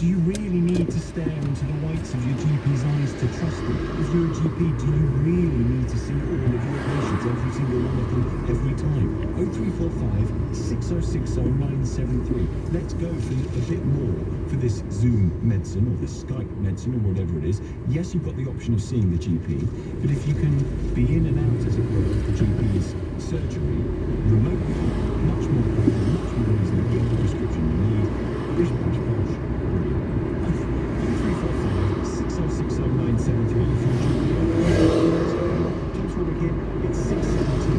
Do you really need to stare into the whites of your GP's eyes to trust them? If you're a GP, do you really need to see all of your patients, every single one of them, every time? 0345 6060 973. Let's go for a bit more for this Zoom medicine or this Skype medicine or whatever it is. Yes, you've got the option of seeing the GP, but if you can be in and out, as it were, of the GP's surgery remotely, much more quickly, much more easily, get the prescription you need. Bish, bash, bosh. Brilliant. 0345 6060 973. If you're a GP, James Warwick here. It's 6:17.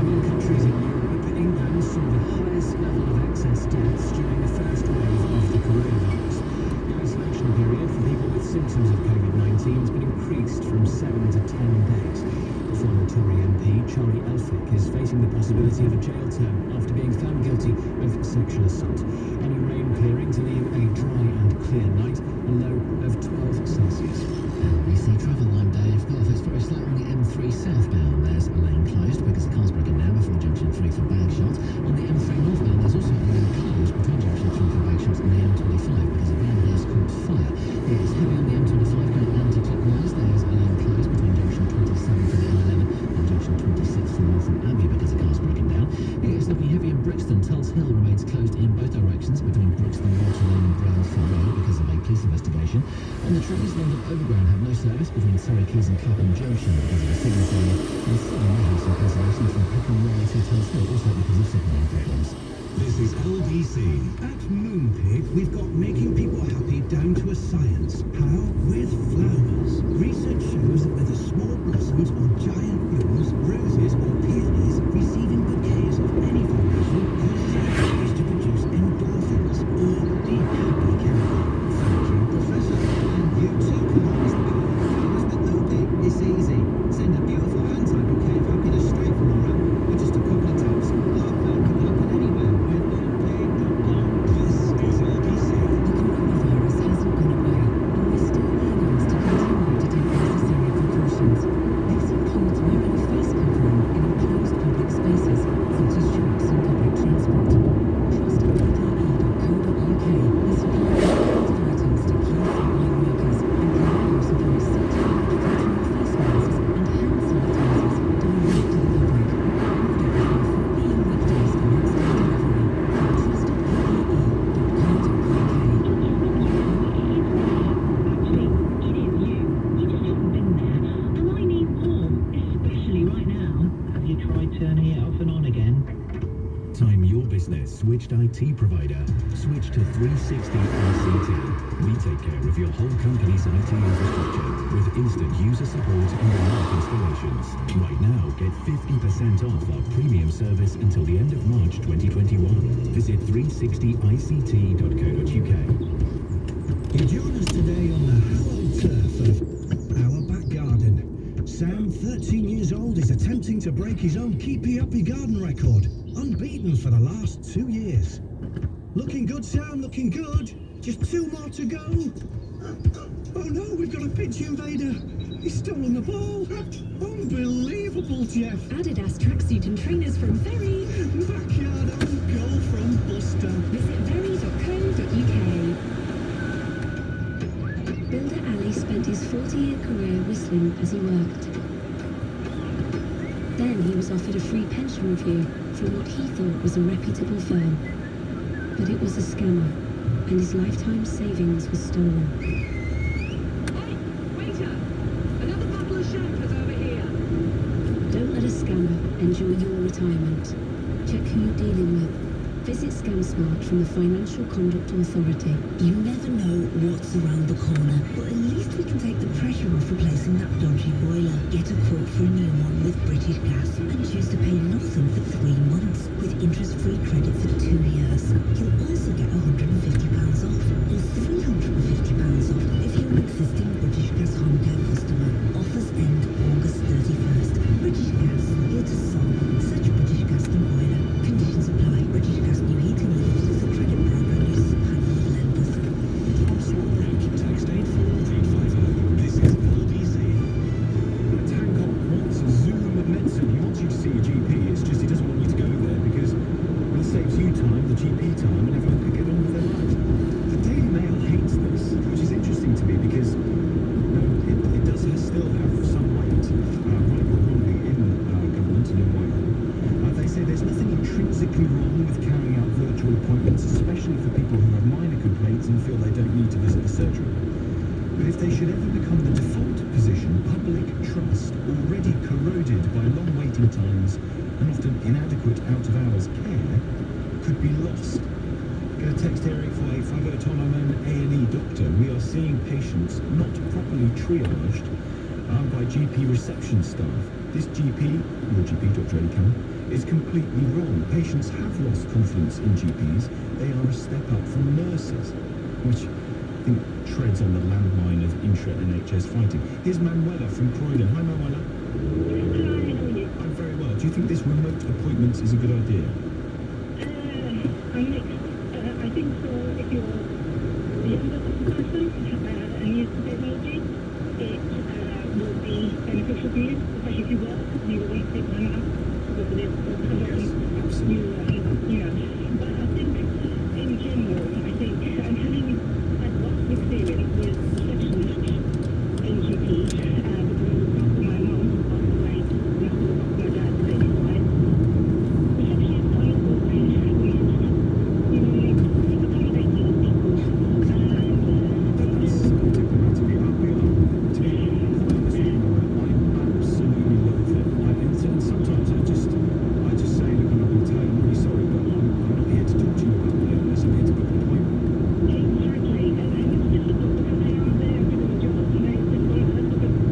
Among countries in Europe, England saw the highest level of excess deaths during the first wave of the coronavirus. The isolation period for people with symptoms of COVID-19 has been increased from 7 to 10 days. Former Tory MP Charlie Elphicke is facing the possibility of a jail term after being found guilty of sexual assault. Any rain clearing to leave a dry and clear night, a low of 12 Celsius. NBC Travel, I'm Dave. Well, if it's very slow on the M3 southbound, there's a lane closed because the car's broken down before junction 3 for Bagshot. On the M3 northbound, there's also a lane closed between junction 3 for Bagshot and the M25 because a van has caught fire. It's heavy on the M25 going anti-clockwise. There's a lane closed between junction 27 for the M11 and junction 26 for Northern Abbey because the car's broken down. It's looking heavy in Brixton. Tulse Hill remains closed in both directions between Brixton Waterloo and Brailsford Road because of a police investigation. And the trains London Overground have no service between Surrey Quays and Clapham Junction because of a signal failure. And Sydney may have some cancellations from Peckham Railway to Tulse Hill also because of signalling problems. This is LDC. At Moonpig, we've got making people happy down to a science. How? With flowers. Research shows that whether small blossoms or giant blooms, roses or peonies, receiving bouquets of any variation causes our bodies to produce endorphins, or the happy chemical. Thank you, Professor. And you too can harness the power of flowers with Moonpig. It's easy. Send a beautiful hand-tied bouquet of happiness straight from Laura with just a couple of taps. Heartfelt can happen anywhere. This is LDC. The coronavirus hasn't gone away, and we're still urging us to continue to take necessary precautions. This includes wearing a face covering in enclosed public spaces, such as shops and public transport. TrustPPE.co.uk is supplying all kinds of items to key frontline workers, including our supply certified professional face masks and hand sanitizers direct to the public. Order between 4 p.m. weekdays for next day delivery from trustedppe.co.uk. Actually, it is you. You just haven't been there. And I need more, especially right now. Have you tried turning it off and on again? Time your business switched IT provider. Switch to 360 ICT. We take care of your whole company's IT infrastructure with instant user support and remote installations. Right now, get 50% off our premium service until the end of March 2021. Visit 360ict.co.uk. You join us today on the hallowed turf of our back garden. Sam, 13 years old, is attempting to break his own Keepy Uppy garden record, unbeaten for the last 2 years. Looking good, Sam, looking good. Just 2 more to go. Oh no, we've got a pitch invader. He's stolen the ball. Unbelievable, Jeff. Adidas tracksuit and trainers from Very. Backyard own goal from Buster. Visit very.co.uk. Builder Ali spent his 40-year career whistling as he worked. Then he was offered a free pension review from what he thought was a reputable firm. But it was a scammer, and his lifetime savings was stolen. Hey, waiter! Another bottle of champers over here. Don't let a scammer enjoy your retirement. Check who you're dealing with. Visit ScamSmart from the Financial Conduct Authority. You never know what's around the corner, but at least we can take the pressure off replacing that dodgy boiler. Get a quote for a new one with British Gas and choose to pay nothing for 3 months with interest-free credit for 2 years. You'll also get £150 off or £350 off if you're an existing British Gas home care customer. Offers end August 31st. British Gas, here to solve. Search British Gas and boiler. Conditions apply. British Gas new heating units is a credit program uses a panel of lenders. From Swanbridge, text 84850. This is LDC. Hancock wants Zoom medicine. He wants you to see a GP. It's just he doesn't want you to go there because well, it saves you time, the GP time, and everyone can get on with their lives. if they should ever become the default position, public trust, already corroded by long waiting times and often inadequate out-of-hours care, could be lost. Get a text here, 84850. Tom, I'm an A&E doctor. We are seeing patients not properly triaged by GP reception staff. This GP, your GP, Dr. Eddie Cameron, is completely wrong. Patients have lost confidence in GPs. They are a step up from nurses, which I think treads on the landmine of intra-NHS fighting. Here's Manuela from Croydon. Hi, Manuela. I'm very well. Do you think this remote appointment is a good idea? I'm mixed. I think if you're a younger person and use technology, it will be beneficial for you, especially if you work. You will want to take time out because it is But I think in general, and having had lots of experience with receptionists in GPs, because I looked after my mum who passed away and I still look after my dad at 85. Receptionists are not always the most accommodating of people. That's diplomatically up. To be quite honest with you, I absolutely loathe it. And sometimes I just say, look, I'm not going to tell you, I'm really sorry, but I'm not here to talk to you about my illness. I'm here to book an appointment. Exactly, and it's difficult because they are there doing the job, and they just want to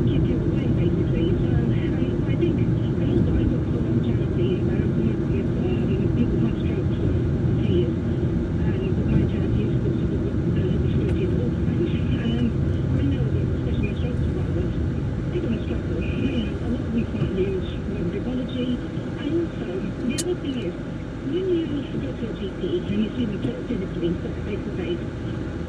keep you away, basically. So I think, and also I work for a charity, and I've been working with people who have strokes for 2 years, and my charity is the disability of Alzheimer's, and I know that especially stroke survivors, they're going to struggle. A lot of them can't use modern technology, and also the other thing is, when you go to a GP and you see them talk physically, face to face,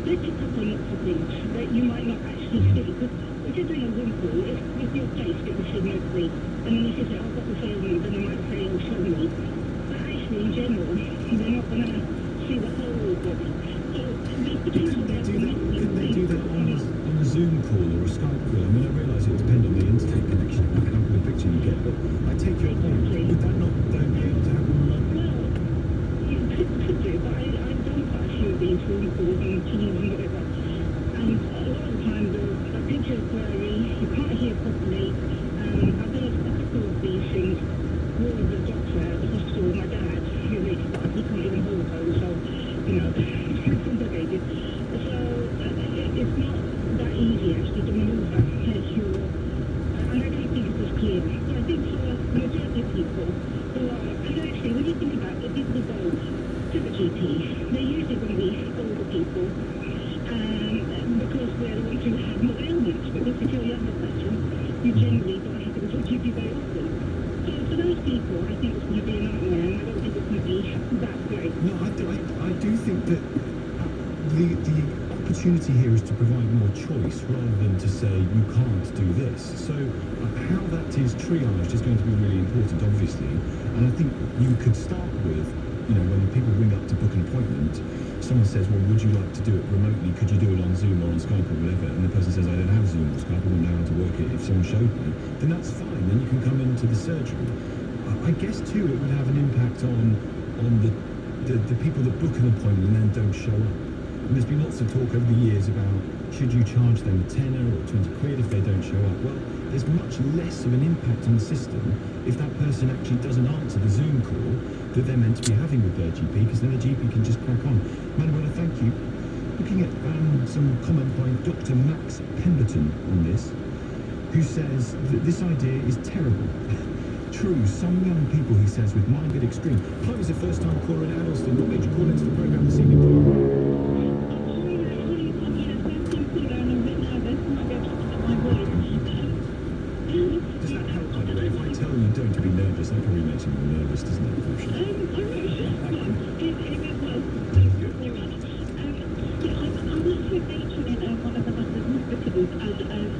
they pick up on lots of things that you might not actually see. Because if you're doing a Zoom call, if your face gets seen mostly, and then if you say, I've got this ailment, then they might say, oh, show me. But actually, in general, they're not going to see the whole body. So there's potential there for Can they do that on a Zoom call or a Skype call? I mean, I realise it depends on the internet connection, how good a picture you get, but I take your point. Would that not be able to happen remotely? Well, you could do, but I've done quite a few of these Zoom calls and Teams and whatever. And a lot of the time, the picture is blurry, you can't hear properly. I've done a couple of these things with the doctor at the hospital with my dad, who's 85, he can't even hold those, so, it's complicated. So it's not that easy actually to maneuver as you're, and I don't think it's as clear. So I think for the majority of people who are, and actually when you think about it, people who go to the GP, they're usually going to be older people, because they're the ones who have more ailments, because if you're a younger person, you generally don't have to go to a GP very often. So for those people, I think it's going to be a nightmare, and I don't think it's going to be that great. No, I do think that the opportunity here is to provide more choice rather than to say you can't do this. So how that is triaged is going to be really important, obviously. And I think you could start with, when people ring up to book an appointment, someone says, well, would you like to do it remotely? Could you do it on Zoom or on Skype or whatever? And the person says, I don't have Zoom or Skype, I wouldn't know how to work it. If someone showed me, then that's fine. Then you can come into the surgery. I guess, too, it would have an impact on the people that book an appointment and then don't show up. And there's been lots of talk over the years about should you charge them a tenner or 20 quid if they don't show up. Well, there's much less of an impact on the system if that person actually doesn't answer the Zoom call that they're meant to be having with their GP, because then the GP can just crack on. Manuela, thank you. Looking at some comment by Dr. Max Pemberton on this, who says that this idea is terrible. True, some young people, he says, with mind get extreme. Chloe's a first-time caller in Addleston. What made you call into the programme this evening, Chloe? Does that help, by the way? If I tell you don't to be nervous, that probably makes you more nervous, doesn't it, unfortunately?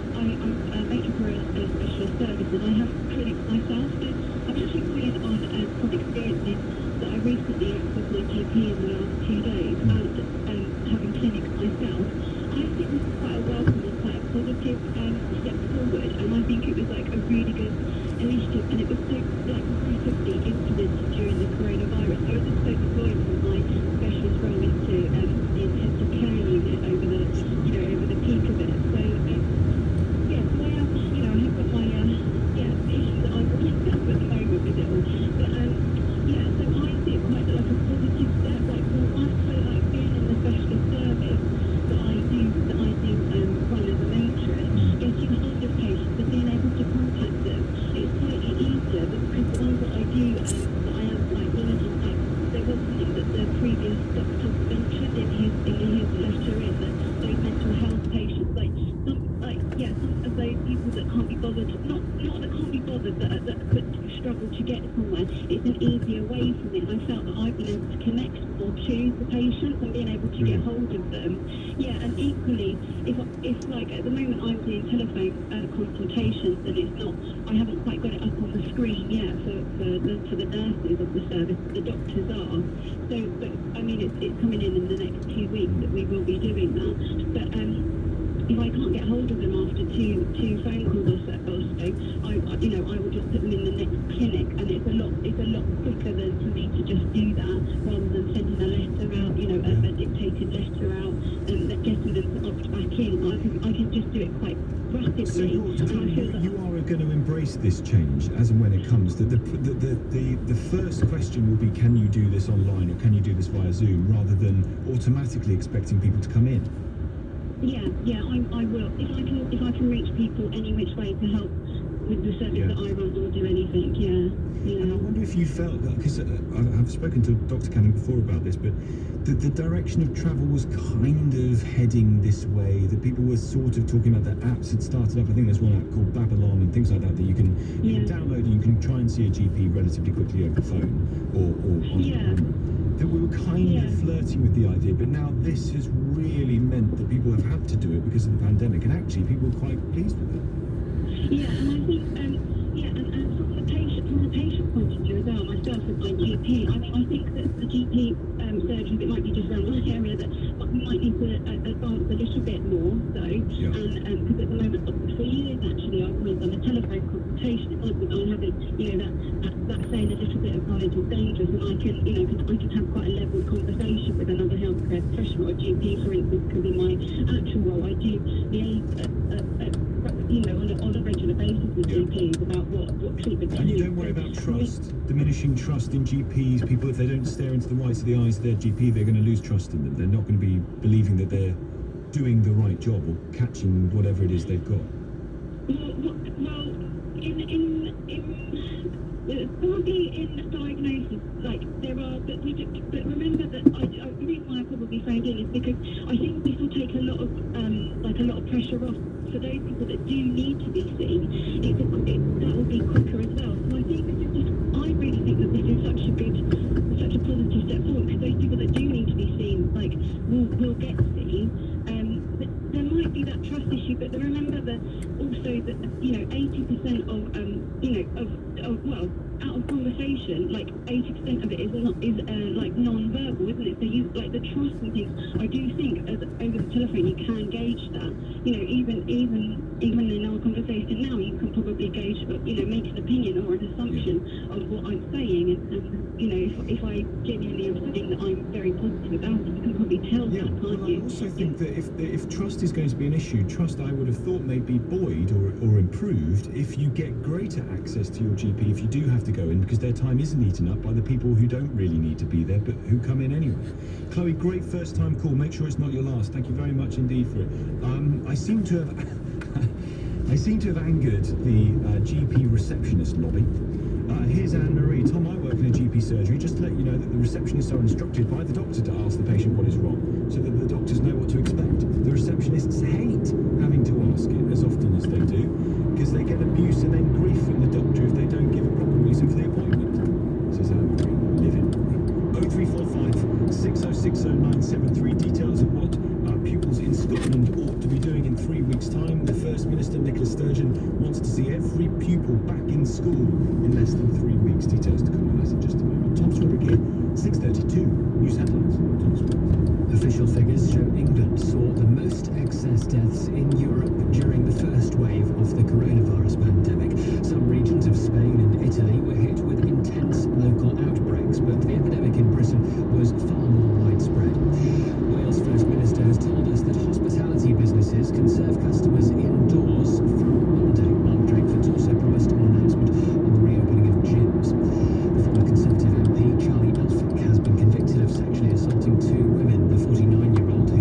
I'm a matron for a specialist service, and I have clinics myself, so I'm just reporting on some experiences that I recently had with my GP in the last 2 days, and having clinics myself. I think this is quite a welcome and quite a positive step forward, and I think it was like a really good initiative, and it was so rapidly implemented during the coronavirus. I was just so deployed from my specialist role into the intensive care unit over the peak of it. So terms of them. Yeah, and equally, if like at the moment I'm doing telephone consultations and it's not, I haven't quite got it up on the screen yet for the nurses of the service, the doctors are. So, but I mean, it's coming in the next 2 weeks that we will be doing that. But if I can't get hold of them after two phone calls or so, I will just put them in the next clinic, and it's a lot quicker than for me to just do that rather than sending a letter out, a dictated letter out, and getting them to opt back in. I can just do it quite rapidly. So and I feel that you are going to embrace this change as and when it comes. The first question will be, can you do this online or can you do this via Zoom, rather than automatically expecting people to come in. Yeah, I will. If I can reach people any which way to help with the service that I run, or do anything. Yeah. And I wonder if you felt that, because I've spoken to Dr. Cannon before about this, but the direction of travel was kind of heading this way. That people were sort of talking about that apps had started up. I think there's one app called Babylon and things like that you can download, and you can try and see a GP relatively quickly over the phone or on the camera. That we were kind of flirting with the idea, but now this has really meant that people have had to do it because of the pandemic, and actually people are quite pleased with it. Yeah, and I think, and from the patient point of view as well, myself as my GP, I mean, I think that the GP surgeons, it might be just around my area, that we might need to advance a little bit more, though, and because at the moment, for years actually, I've always done a telephone consultation. It might be I'm having, that saying a little bit of knowledge is dangerous, and I can have quite a level conversation with another healthcare professional, a GP, for instance, because in my actual role, I do liaise on a regular basis with GPs about what treatment. And you don't worry about trust, diminishing trust in GPs. People, if they don't stare into the whites of the eyes of their GP, they're going to lose trust in them. They're not going to be believing that they're doing the right job or catching whatever it is they've got. Probably in diagnosis, like there are, but remember that the reason why I probably phoned in is because I think this will take a lot of pressure off for those people that do need to be seen. That will be quicker as well. So I think I really think that this is such a positive step forward, because those people that do need to be seen, will get seen. There might be that trust issue, but remember that also that 80% out of conversation, like 80% of it is like non-verbal, isn't it? So you like the trust and things. I do think over the telephone you can gauge that. Even in our conversation now, you can probably gauge, make an opinion or an assumption of what I'm saying, and if I genuinely am saying that I'm very positive about it, you can probably tell that, can't you? I also think that if trust is going to be an issue, trust I would have thought may be buoyed or improved if you get greater access to your GP if you do have to go in, because their time isn't eaten up by the people who don't really need to be there but who come in anyway. Chloe, great first time call. Make sure it's not your last. Thank you very much indeed for it. I seem to have angered the GP receptionist lobby. Here's Anne-Marie. Tom, I work in a GP surgery. Just to let you know that the receptionists are instructed by the doctor to ask the patient what is wrong, so that the doctors know what to expect. The receptionists hate having to ask it as often as they do, because they get abuse and then grief from the doctor if they don't give a proper reason for the appointment. This is Anne-Marie. Live it. 0345 6060 973. Details of what pupils in Scotland ought to be doing in 3 weeks' time. The First Minister, Nicola Sturgeon, wants to see every pupil back in school in less than 3 weeks. Details to come on us in just a moment. Tom Swibrick here, 6:32. News headlines. Tom Swibrick. Official figures show England saw the most excess deaths in Europe during the first wave of the coronavirus pandemic. Some regions of Spain and Italy were hit with intense local outbreaks, but the epidemic in Britain was far more widespread. Wales First Minister has told us that hospitality businesses can serve customers indoors from Monday. Mark Drakeford's also promised an announcement on the reopening of gyms. The former Conservative MP Charlie Elphicke has been convicted of sexually assaulting two women. The 49-year-old, who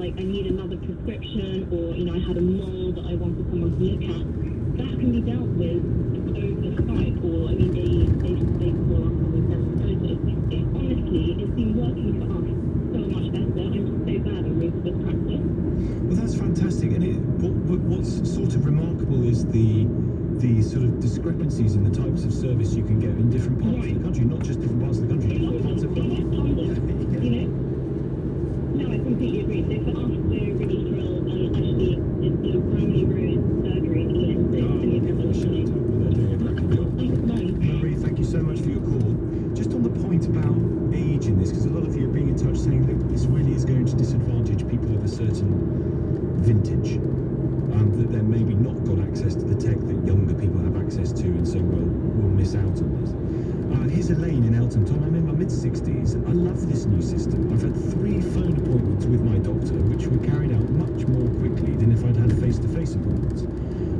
like I need another prescription, or I had a mole that I wanted someone to look at, that can be dealt with over Skype, or they call us and we send them photos. It honestly, it's been working for us so much better. I'm just so glad I moved to this practice. Well, that's fantastic. And what's sort of remarkable is the sort of discrepancies in the types of service you can get in different parts of the country, not just different parts of the country, different parts of the world. No, I completely agree. So for us, we're really thrilled, and actually, it's the Bromley Road surgery in Marie, thank you so much for your call. Just on the point about age in this, because a lot of you are being in touch saying that this really is going to disadvantage people of a certain vintage, that they're maybe not got access to the tech that younger people have access to, and so we'll miss out on this. Here's Elaine in Elton. Tom, I'm in my mid-60s. I love this new system. I've had 3 phone appointments with my doctor, which were carried out much more quickly than if I'd had face-to-face appointments.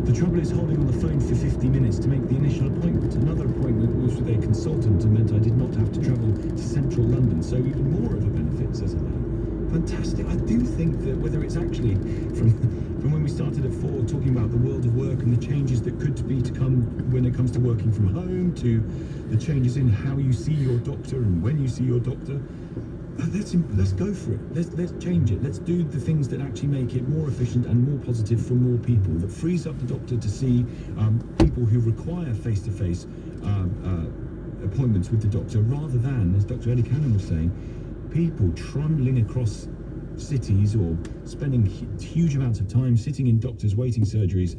The trouble is holding on the phone for 50 minutes to make the initial appointment. Another appointment was with a consultant and meant I did not have to travel to central London, so even more of a benefit, says Elaine. Fantastic. I do think that whether it's actually from when we started at 4 talking about the world of work and the changes that could be to come when it comes to working from home, to the changes in how you see your doctor and when you see your doctor, let's go for it. Let's change it. Let's do the things that actually make it more efficient and more positive for more people, that frees up the doctor to see people who require face-to-face appointments with the doctor, rather than, as Dr. Ellie Cannon was saying, people trundling across cities or spending huge amounts of time sitting in doctors' waiting surgeries,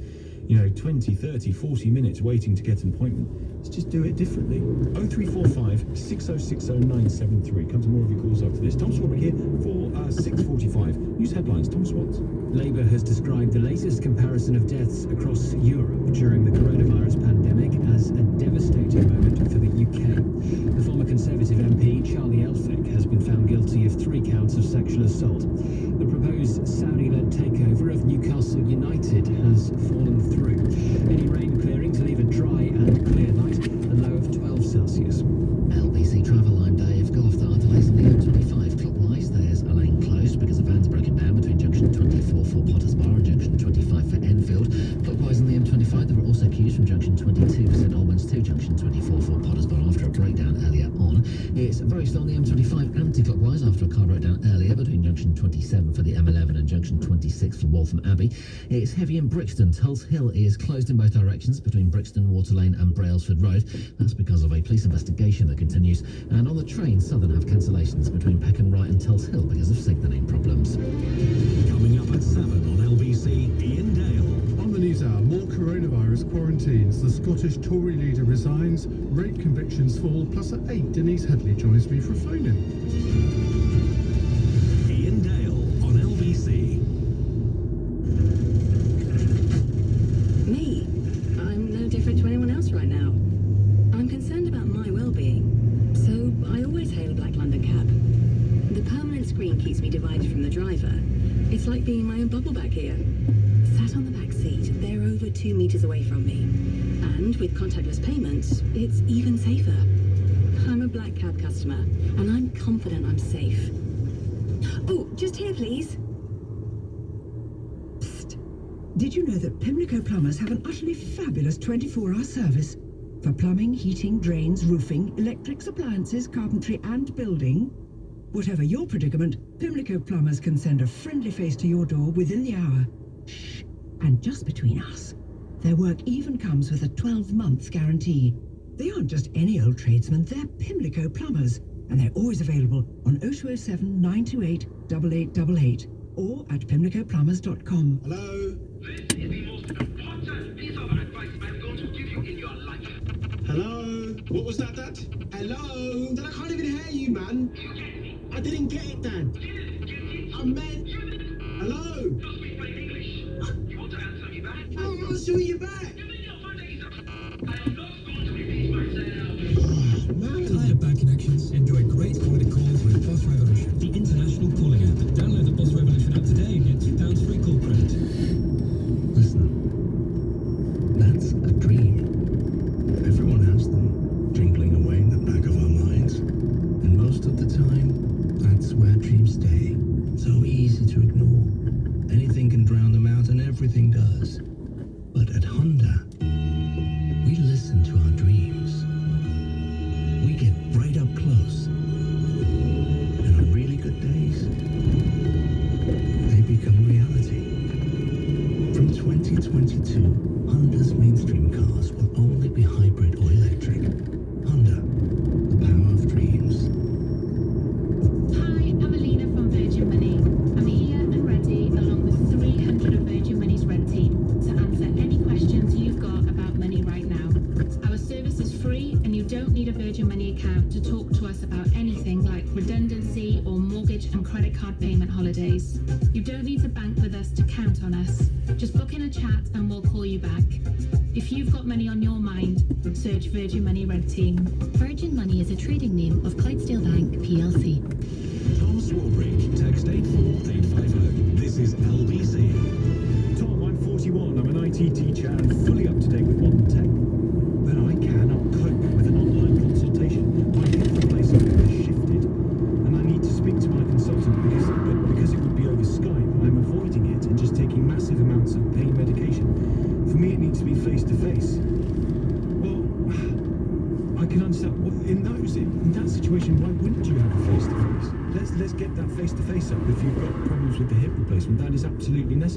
20, 30, 40 minutes waiting to get an appointment. Let's just do it differently. 0345 6060 973. Come to more of your calls after this. Tom Swarbrick here for 6:45. News headlines. Tom Swats. Labour has described the latest comparison of deaths across Europe during the coronavirus pandemic as a devastating moment for the UK. The former Conservative MP, Charlie Elphicke, has been found guilty of 3 counts of sexual assault. The proposed Saudi-led takeover of Newcastle United has fallen through. Any rain clearing to leave a dry and clear night, a low of 12 Celsius. LBC travel, I'm Dave. Go off the delays on the M25 clockwise. There's a lane closed because a van's broken down between junction 24 for Potters Bar and junction 25 for Enfield. Clockwise on the M25, there were also queues from junction 22 for St Albans to junction 24 for Potters Bar after a breakdown earlier on. It's very slow on the M25 anti-clockwise after a car breakdown earlier between junction 27 for the M11 and junction 26 for Waltham Abbey. It's heavy in Brixton. Tulse Hill is closed in both directions between Brixton, Water Lane and Brailsford Road. That's because of a police investigation that continues. And on the train, Southern have cancellations between Peckham Rye and Tulse Hill because of signalling problems. Coming up at 7 on LBC, Ian Dale. On the news hour, more coronavirus quarantines. The Scottish Tory leader resigns, rape convictions fall, plus at 8, Denise Headley joins me for a phone-in. Ian Dale on LBC. Me? I'm no different to anyone else right now. I'm concerned about my well-being, so I always hail a Black London cab. The permanent screen keeps me divided from the driver. It's like being in my own bubble back here. Sat on the back seat, they're over 2 meters away from me. And with contactless payments, it's even safer. I'm a Black Cab customer, and I'm confident I'm safe. Oh, just here, please. Psst. Did you know that Pimlico Plumbers have an utterly fabulous 24-hour service? For plumbing, heating, drains, roofing, electrics, appliances, carpentry and building? Whatever your predicament, Pimlico Plumbers can send a friendly face to your door within the hour. Shh. And just between us, their work even comes with a 12-month guarantee. They aren't just any old tradesmen, they're Pimlico Plumbers, and they're always available on 0207 928 8888 or at pimlicoplumbers.com. Hello? This is the most important piece of advice I'm going to give you in your life. Hello? What was that, Dad? Hello? Dad, I can't even hear you, man. You get me? I didn't get it, Dad. You didn't get it? I meant... You didn't. Hello? Don't speak plain English. You want to answer me back? I'm answering you back. You mean your father is a... I am not going to repeat myself. Oh, man. Tired bad connections? Enjoy great quality calls with Boss Revolution, the international calling app. Download the Boss Revolution app today and get £2 free call credit. Listen, that's a dream. Everyone has them, jingling away in the back of our minds. And most of the time, that's where dreams stay. So easy to ignore. 2022, Honda's mainstream cars will only be hybrid or electric. Honda, the power of dreams. Hi, I'm Alina from Virgin Money. I'm here and ready along with 300 of Virgin Money's red team to answer any questions you've got about money right now. Our service is free and you don't need a Virgin Money account to talk to us about anything like redundancy or mortgage and credit card payment holidays. You don't need to bank with us to count on us. Just book in a chat and we'll call you back. If you've got money on your mind, search Virgin Money Red Team. Virgin Money is a trading name of Clydesdale Bank plc. Tom Swarbrick, text 84850. This is LBC. Tom, I'm 41. I'm an IT teacher and fully up to date with modern tech. But I cannot cope with an online consultation. My hip replacement has shifted, and I need to speak to my consultant because it would be over Skype. I'm avoiding it and just taking massive amounts of pain medication. For me, it needs to be face to face. Well, I can understand. Well, in that situation, why wouldn't you have a face to face? Let's get that face to face up. If you've got problems with the hip replacement, that is absolutely necessary.